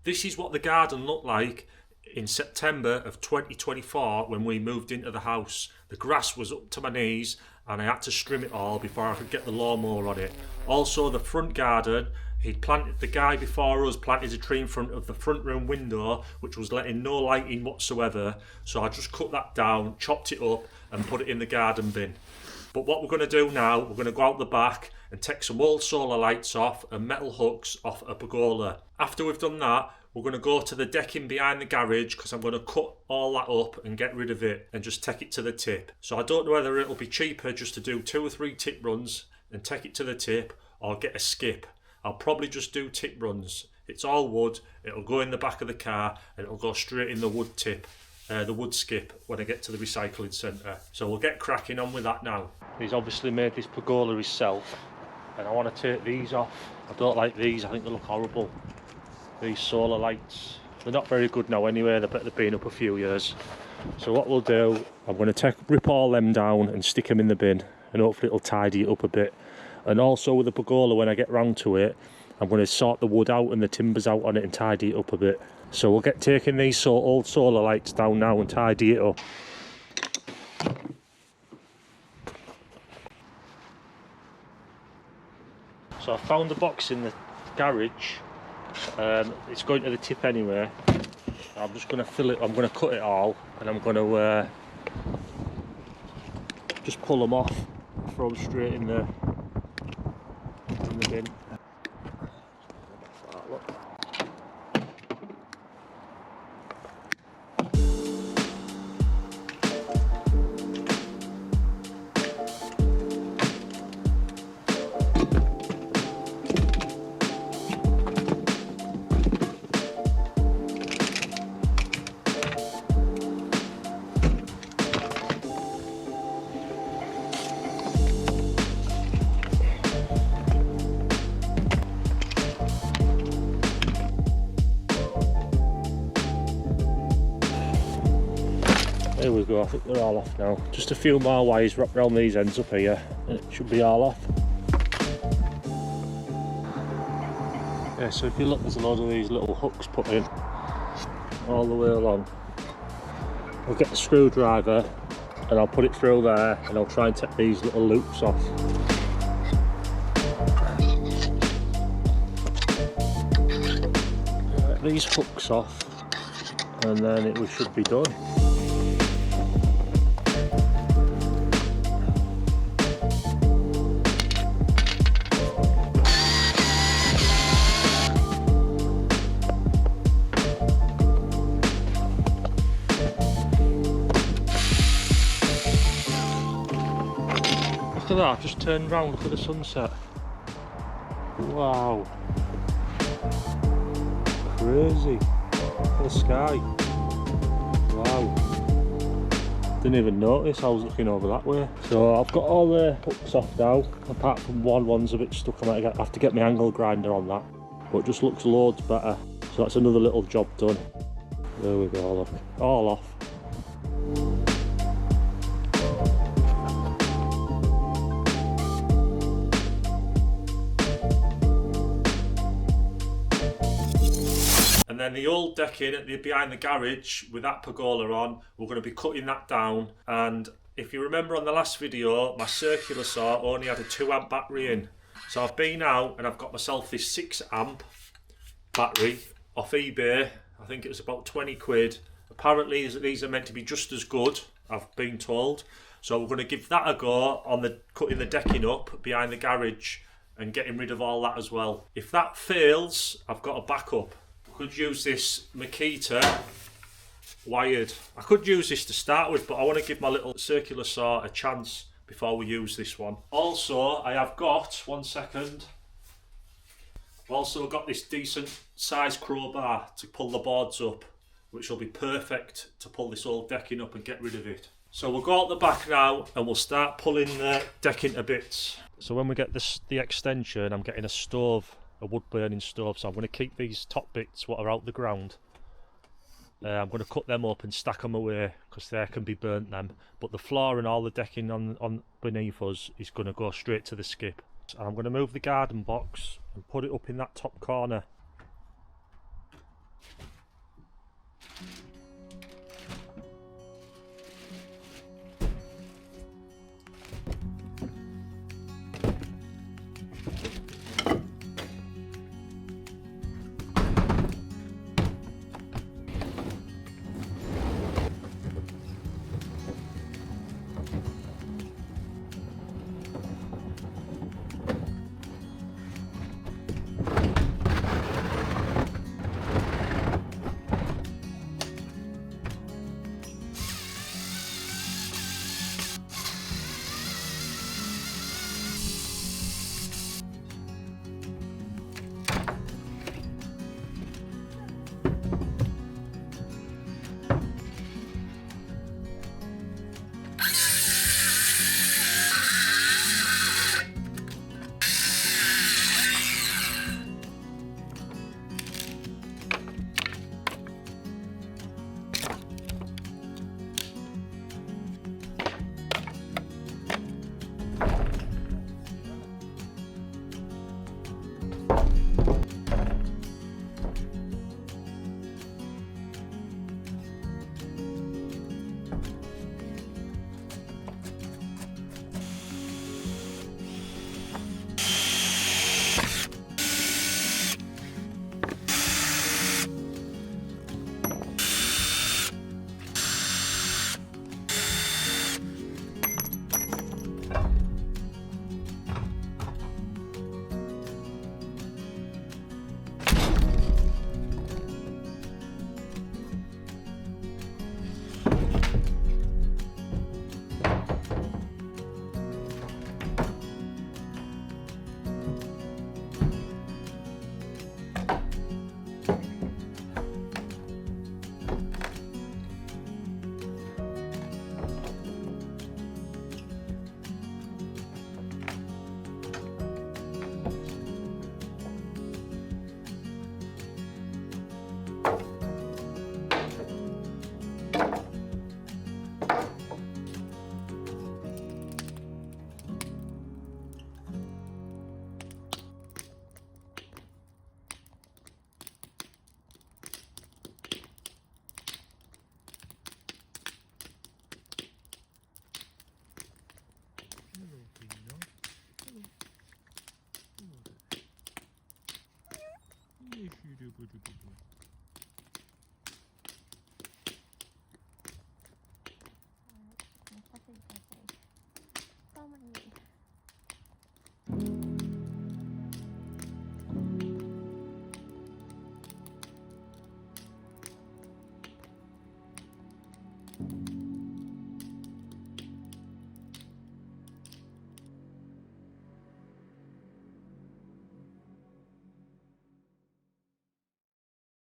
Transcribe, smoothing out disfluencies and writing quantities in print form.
This is what the garden looked like in September of 2024 when we moved into the house. The grass was up to my knees and I had to trim it all before I could get the lawnmower on it. Also the front garden, the guy before us planted a tree in front of the front room window which was letting no light in whatsoever, so I just cut that down, chopped it up and put it in the garden bin. But what we're going to do now, we're going to go out the back and take some old solar lights off and metal hooks off a pergola. After we've done that, we're going to go to the decking behind the garage because I'm going to cut all that up and get rid of it and just take it to the tip. So I don't know whether it'll be cheaper just to do 2 or 3 tip runs and take it to the tip or get a skip. I'll probably just do tip runs. It's all wood, it'll go in the back of the car and it'll go straight in the wood tip. The wood skip when I get to the recycling centre. So we'll get cracking on with that now. He's obviously made this pergola himself and I want to take these off. I don't like these, I think they look horrible. These solar lights, they're not very good now anyway, they've been up a few years. So what we'll do, I'm going to rip all them down and stick them in the bin and hopefully it'll tidy it up a bit. And also with the pergola, when I get round to it, I'm going to sort the wood out and the timbers out on it and tidy it up a bit. So we'll get taking these old solar lights down now and tidy it up. So I found the box in the garage. It's going to the tip anyway. I'm just going to fill it, I'm going to cut it all and I'm going to just pull them off, throw them straight in the bin. There we go, I think they're all off now. Just a few more wires wrapped around these ends up here and it should be all off. Yeah, so if you look, there's a load of these little hooks put in all the way along. I'll get the screwdriver and I'll put it through there and I'll try and take these little loops off. Get these hooks off and then we should be done. Look at that, I've just turned round, look at the sunset. Wow. Crazy. Look at the sky. Wow. Didn't even notice I was looking over that way. So I've got all the hooks off now, apart from one's a bit stuck. I might have to get my angle grinder on that. But it just looks loads better. So that's another little job done. There we go, look. All off. And then the old decking behind the garage with that pergola on, we're going to be cutting that down. And if you remember on the last video, my circular saw only had a 2 amp battery in. So I've been out and I've got myself this 6 amp battery off eBay. I think it was about 20 quid. Apparently these are meant to be just as good, I've been told. So we're going to give that a go on cutting the decking up behind the garage and getting rid of all that as well. If that fails, I've got a backup. Could use this Makita wired. I could use this to start with, but I want to give my little circular saw a chance before we use this one. Also, I have got, one second, I've also got this decent size crowbar to pull the boards up, which will be perfect to pull this old decking up and get rid of it. So we'll go out the back now and we'll start pulling the decking to bits. So when we get the extension, I'm getting a stove, a wood burning stove, so I'm going to keep these top bits what are out the ground. I'm going to cut them up and stack them away because they can be burnt then, but the floor and all the decking on beneath us is going to go straight to the skip. So I'm going to move the garden box and put it up in that top corner. Thank you.